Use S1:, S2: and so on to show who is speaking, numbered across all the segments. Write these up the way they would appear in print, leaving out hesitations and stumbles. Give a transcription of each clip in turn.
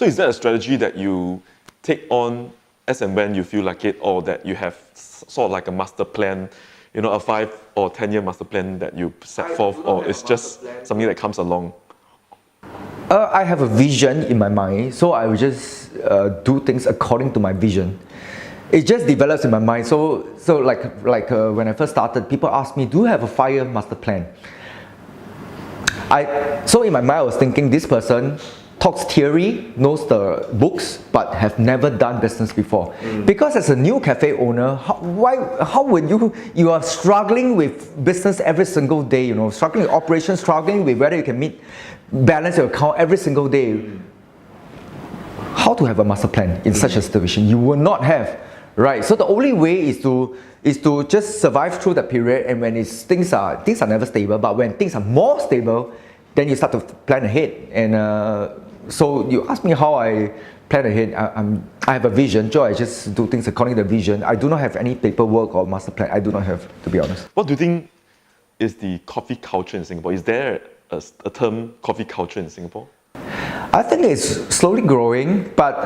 S1: So is that a strategy that you take on as and when you feel like it, or that you have sort of like a master plan, a 5 or 10-year master plan that you set forth, or it's just something that comes along?
S2: I have a vision in my mind, so I will just do things according to my vision. It just develops in my mind. So like when I first started, people asked me, do you have a 5-year master plan? So in my mind, I was thinking, this person talks theory, knows the books, but have never done business before. Because as a new cafe owner, how would you are struggling with business every single day, struggling with operations, struggling with whether you can balance your account every single day. How to have a master plan in such a situation? You will not have, right? So the only way is to just survive through that period, and when things are never stable, but when things are more stable, then you start to plan ahead. And so you ask me how I plan ahead. I have a vision. I just do things according to the vision. I do not have any paperwork or master plan. I do not have, to be honest.
S1: What do you think is the coffee culture in Singapore? Is there a term coffee culture in Singapore?
S2: I think it's slowly growing, but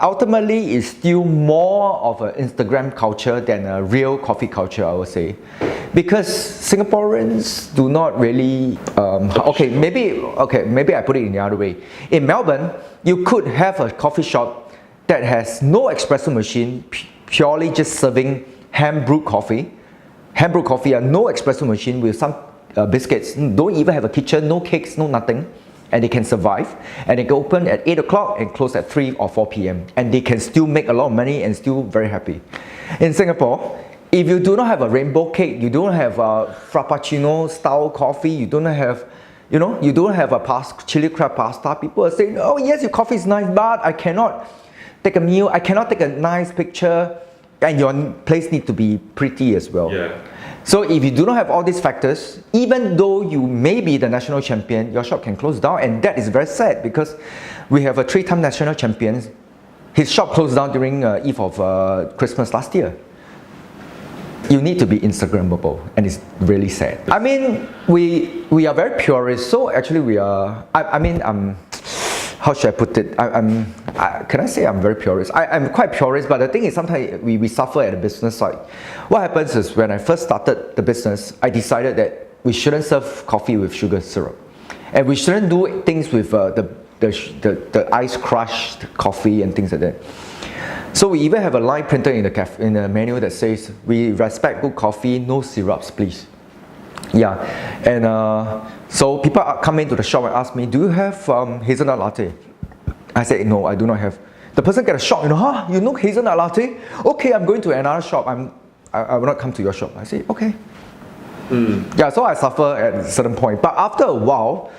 S2: ultimately it's still more of an Instagram culture than a real coffee culture, I would say. Because Singaporeans do not really, maybe I put it in the other way. In Melbourne, you could have a coffee shop that has no espresso machine, purely just serving hand-brewed coffee. Hand-brewed coffee and no espresso machine with some biscuits, don't even have a kitchen, no cakes, no nothing. And they can survive, and they can open at 8 o'clock and close at 3 or 4 p.m. and they can still make a lot of money and still very happy. In Singapore, if you do not have a rainbow cake, you don't have a frappuccino style coffee, you don't have a chili crab pasta, people are saying, oh yes, your coffee is nice, but I cannot take a meal, I cannot take a nice picture, and your place needs to be pretty as well.
S1: Yeah.
S2: So if you do not have all these factors, even though you may be the national champion, your shop can close down, and that is very sad because we have a 3-time national champion. His shop closed down during eve of Christmas last year. You need to be Instagrammable, and it's really sad. I mean, we are very purist, so actually we are, how should I put it? Can I say I'm very purist? I'm quite purist, but the thing is sometimes we suffer at the business side. What happens is when I first started the business, I decided that we shouldn't serve coffee with sugar syrup. And we shouldn't do things with the ice crushed coffee and things like that. So we even have a line printed in the menu that says, we respect good coffee, no syrups please. Yeah, and so people come into the shop and ask me, do you have hazelnut latte? I said, no, I do not have. The person gets a shock, you know hazelnut latte? Okay, I'm going to another shop, I will not come to your shop. I say, okay. Yeah, so I suffer at a certain point. But after a while,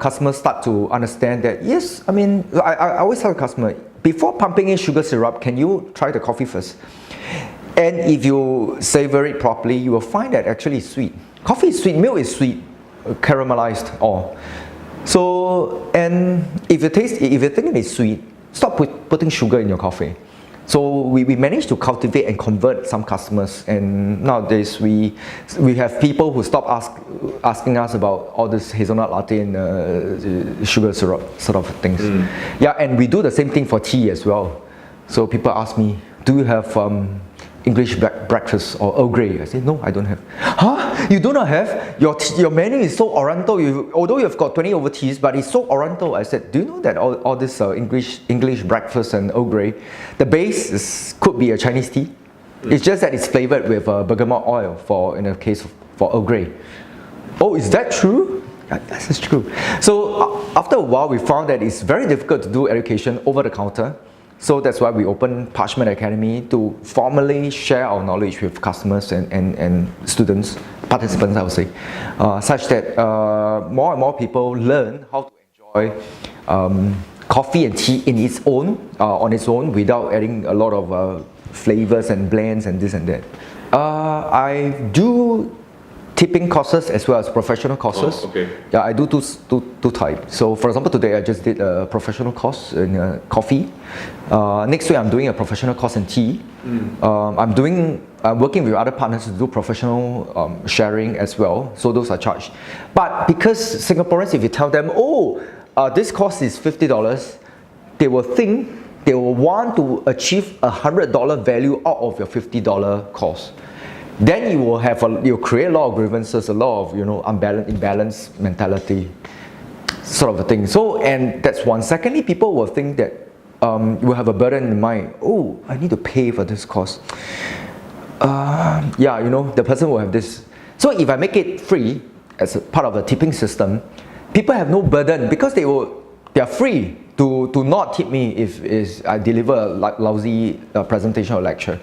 S2: customers start to understand that, yes, I always tell the customer, before pumping in sugar syrup, can you try the coffee first? And if you savor it properly, you will find that actually it's sweet. Coffee is sweet, milk is sweet, caramelized all. So, and if you think it's sweet, stop putting sugar in your coffee. So we managed to cultivate and convert some customers, and nowadays we have people who stop asking us about all this hazelnut latte and sugar syrup sort of things. Yeah, and we do the same thing for tea as well. So people ask me, do you have English breakfast or Earl Grey? I say, no, I don't have. Huh? You do not have? Your menu is so oriental, although you've got 20 over teas, but it's so oriental. I said, do you know that all this English breakfast and Earl Grey, the base could be a Chinese tea? It's just that it's flavored with bergamot oil in the case for Earl Grey. Oh, is that true? Yeah, that's true. So after a while, we found that it's very difficult to do education over the counter. So that's why we opened Parchmen Academy to formally share our knowledge with customers and students, participants I would say, such that more and more people learn how to enjoy coffee and tea on its own without adding a lot of flavors and blends and this and that. I do tipping courses as well as professional courses.
S1: Oh, okay.
S2: Yeah, I do two types. So for example, today I just did a professional course in coffee. Next week I'm doing a professional course in tea. I'm working with other partners to do professional sharing as well. So those are charged. But because Singaporeans, if you tell them, oh, this course is $50, they will want to achieve $100 value out of your $50 cost. Then you'll create a lot of grievances, a lot of imbalanced mentality, sort of a thing. So, and that's one. Secondly, people will think that you will have a burden in mind. Oh, I need to pay for this cost. The person will have this. So if I make it free as a part of a tipping system, people have no burden because they are free to not tip me if I deliver a lousy presentation or lecture.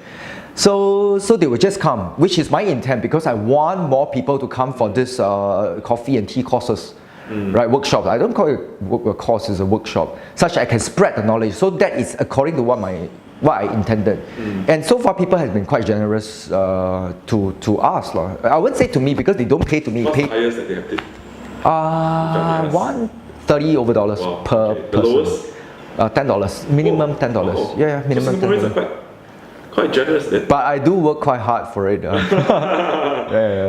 S2: So they will just come, which is my intent, because I want more people to come for this coffee and tea courses, right? Workshops. I don't call it a course; it's a workshop, such I can spread the knowledge. So that is according to what I intended. And so far, people have been quite generous to us. I wouldn't say to me because they don't pay to me.
S1: What's the highest that they have did?
S2: $130 over per
S1: The
S2: person.
S1: lowest?
S2: $10 minimum. $10.
S1: Oh.
S2: Yeah, minimum
S1: So Singaporeans
S2: $10.
S1: are quite generous then.
S2: But I do work quite hard for it.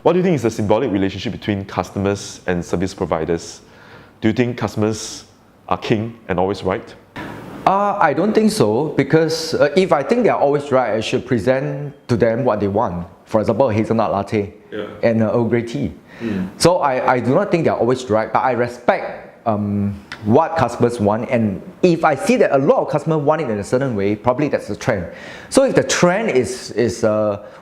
S1: What do you think is the symbolic relationship between customers and service providers? Do you think customers are king and always right?
S2: I don't think so, because if I think they are always right, I should present to them what they want. For example, a hazelnut latte and Earl Grey tea. So I do not think they are always right, but I respect what customers want, and if I see that a lot of customers want it in a certain way, probably that's the trend. So if the trend is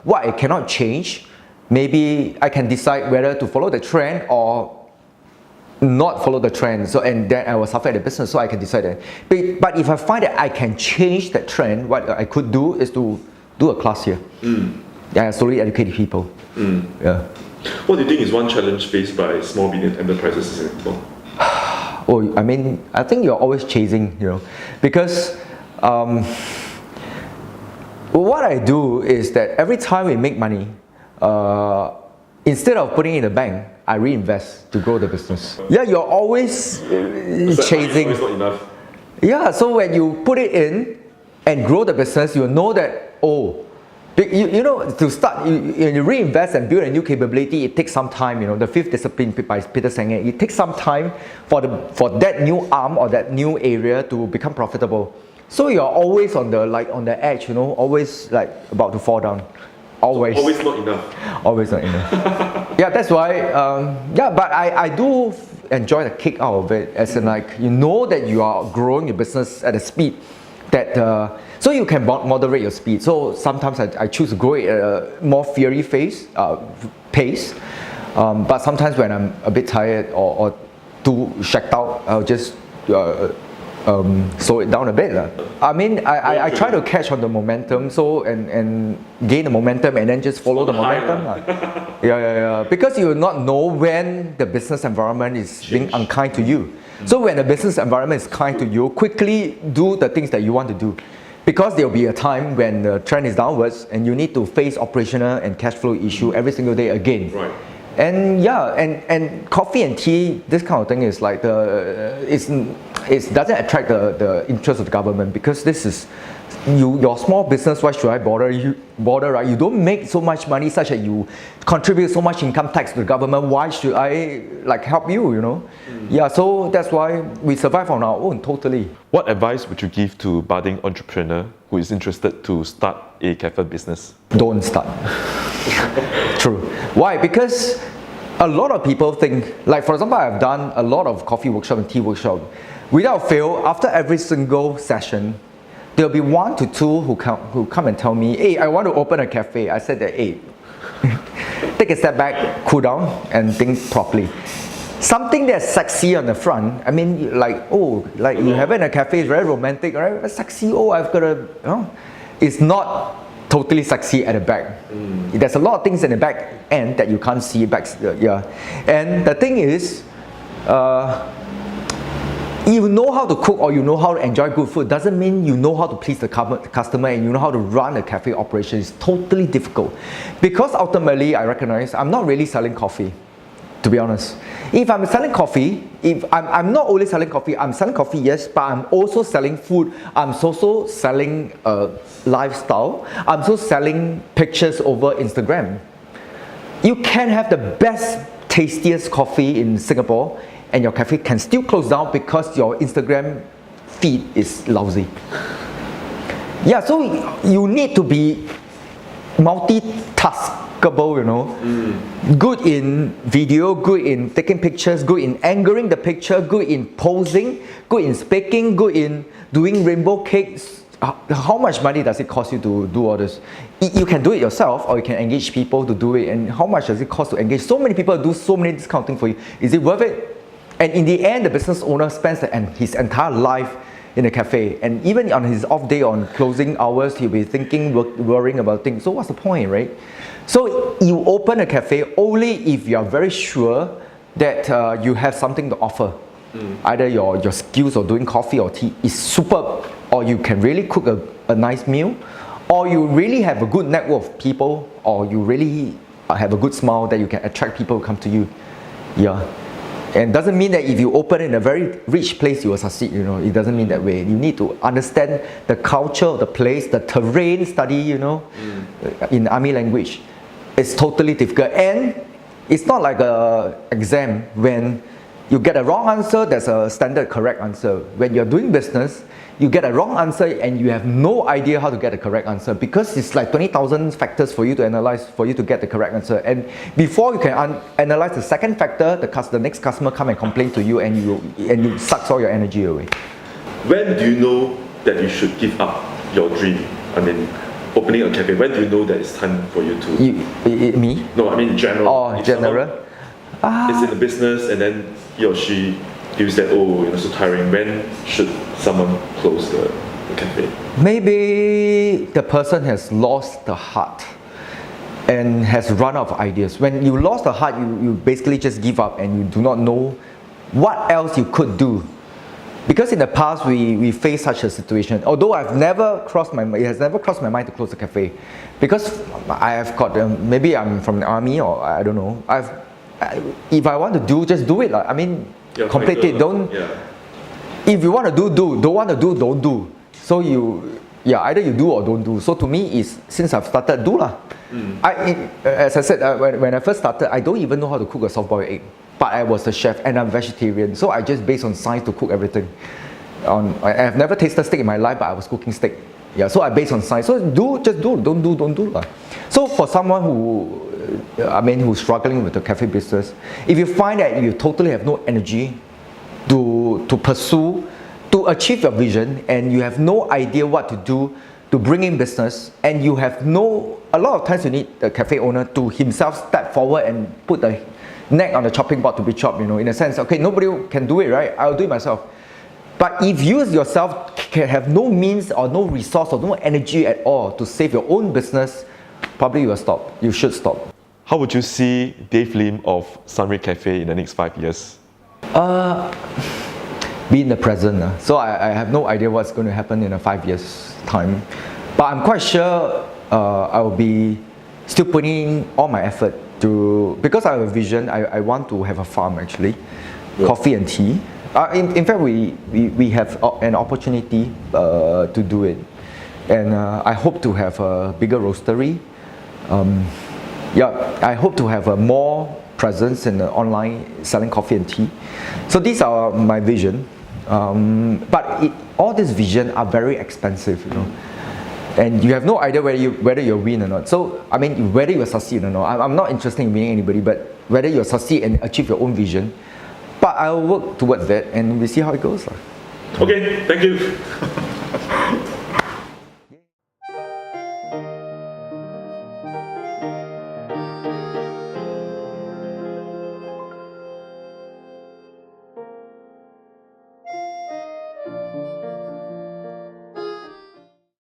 S2: what I cannot change, maybe I can decide whether to follow the trend or not follow the trend. So, and then I will suffer at the business, so I can decide that. But if I find that I can change that trend, what I could do is to do a class here. Slowly educate people. Yeah.
S1: What do you think is one challenge faced by small medium enterprises in Singapore?
S2: Oh, I mean, I think you're always chasing, because what I do is that every time we make money, instead of putting it in the bank, I reinvest to grow the business. Yeah, you're always chasing.
S1: It's not enough.
S2: Yeah, so when you put it in and grow the business, you know that, to start, when you reinvest and build a new capability, it takes some time. The fifth discipline by Peter Senge, it takes some time for that new arm or that new area to become profitable. So you're always on the edge, always about to fall down. Always.
S1: So always not enough.
S2: Always not enough. Yeah, that's why. But I do enjoy the kick out of it, as in that you are growing your business at a speed that. So you can moderate your speed. So sometimes I choose to grow it at a more fiery pace. But sometimes when I'm a bit tired or too shacked out, I'll just slow it down a bit. I mean, I try to catch on the momentum, and gain the momentum, and then just follow the momentum. Yeah. Because you will not know when the business environment is being unkind to you. So when the business environment is kind to you, quickly do the things that you want to do. Because there will be a time when the trend is downwards and you need to face operational and cash flow issue every single day again.
S1: Right.
S2: And and coffee and tea, this kind of thing is like it doesn't attract the interest of the government, because this is your small business. Why should I bother, right? You don't make so much money such that you contribute so much income tax to the government. Why should I help you? Yeah, so that's why we survive on our own totally.
S1: What advice would you give to budding entrepreneur who is interested to start a cafe business?
S2: Don't start. True. Why? Because a lot of people think, for example, I've done a lot of coffee workshop and tea workshop. Without fail, after every single session, there'll be 1 to 2 who come and tell me, hey, I want to open a cafe. I said that, hey, take a step back, cool down, and think properly. Something that's sexy on the front, I mean, you having a cafe is very romantic, right? Sexy, I've got a, it's not totally sexy at the back. There's a lot of things in the back end that you can't see back. And the thing is, you know how to cook or you know how to enjoy good food doesn't mean you know how to please the customer and you know how to run a cafe operation. It's totally difficult, because ultimately I recognize I'm not really selling coffee, to be honest. If I'm selling coffee, if I'm not only selling coffee, I'm selling coffee, yes, but I'm also selling food. I'm also selling lifestyle. I'm also selling pictures over Instagram. You can have the best, tastiest coffee in Singapore, and your cafe can still close down because your Instagram feed is lousy. Yeah, so you need to be multitaskable, you know. Good in video, good in taking pictures, good in angling the picture, good in posing, good in speaking, good in doing rainbow cakes. How much money does it cost you to do all this? You can do it yourself, or you can engage people to do it. And how much does it cost to engage so many people do so many discounting for you? Is it worth it? And in the end, the business owner spends his entire life in a cafe, and even on his off day, on closing hours, he'll be thinking, worrying about things. So what's the point, right? So you open a cafe only if you are very sure that you have something to offer. Either your skills of doing coffee or tea is superb, or you can really cook a nice meal, or you really have a good network of people, or you really have a good smile that you can attract people to come to you. Yeah. And doesn't mean that if you open in a very rich place, you will succeed, you know. It doesn't mean that way. You need to understand the culture of the place, the terrain study, you know, in army language. It's totally difficult. And it's not like an exam. When you get a wrong answer, there's a standard correct answer. When you're doing business, you get a wrong answer and you have no idea how to get the correct answer, because it's like 20,000 factors for you to analyze for you to get the correct answer. And before you can analyze the second factor, the next customer come and complain to you, and it sucks all your energy away.
S1: When do you know that you should give up your dream? I mean, opening a cafe, when do you know that it's time for you to...
S2: Me?
S1: No, I mean in general.
S2: Oh,
S1: if
S2: general?
S1: It's in the business and then he or she feels that, oh, you know, so tiring. When should someone close the cafe?
S2: Maybe the person has lost the heart and has run out of ideas. When you lost the heart, you basically just give up and you do not know what else you could do. Because in the past we faced such a situation. Although it has never crossed my mind to close the cafe, because I have got maybe I'm from the army, or I don't know. If I want to do, just do it. I mean, complete it. Don't. Yeah. If you want to do. Don't want to do, don't do. So either you do or don't do. So to me, is since I've started, do lah. As I said, when I first started, I don't even know how to cook a soft-boiled egg. But I was a chef and I'm vegetarian, so I just based on science to cook everything. I have never tasted steak in my life, but I was cooking steak. Yeah, so I based on science. So just do, don't do lah. So for someone who's struggling with the cafe business, if you find that you totally have no energy to pursue, to achieve your vision, and you have no idea what to do to bring in business, and you have a lot of times you need the cafe owner to himself step forward and put the neck on the chopping board to be chopped, you know, in a sense, okay, nobody can do it, right? I'll do it myself. But if you yourself can have no means or no resource or no energy at all to save your own business, probably you will stop. You should stop.
S1: How would you see Dave Lim of Sunray Cafe in the next 5 years?
S2: Be in the present. So I have no idea what's going to happen in 5 years' time. But I'm quite sure I will be still putting all my effort because I have a vision. I want to have a farm actually, coffee and tea. In fact, we have an opportunity to do it, and I hope to have a bigger roastery. I hope to have a more presence in the online selling coffee and tea. So these are my vision, but all these visions are very expensive, you know. And you have no idea whether you win or not. So, I mean, whether you succeed or not. I'm not interested in winning anybody, but whether you succeed and achieve your own vision. But I'll work towards that and we'll see how it goes.
S1: Okay, thank you.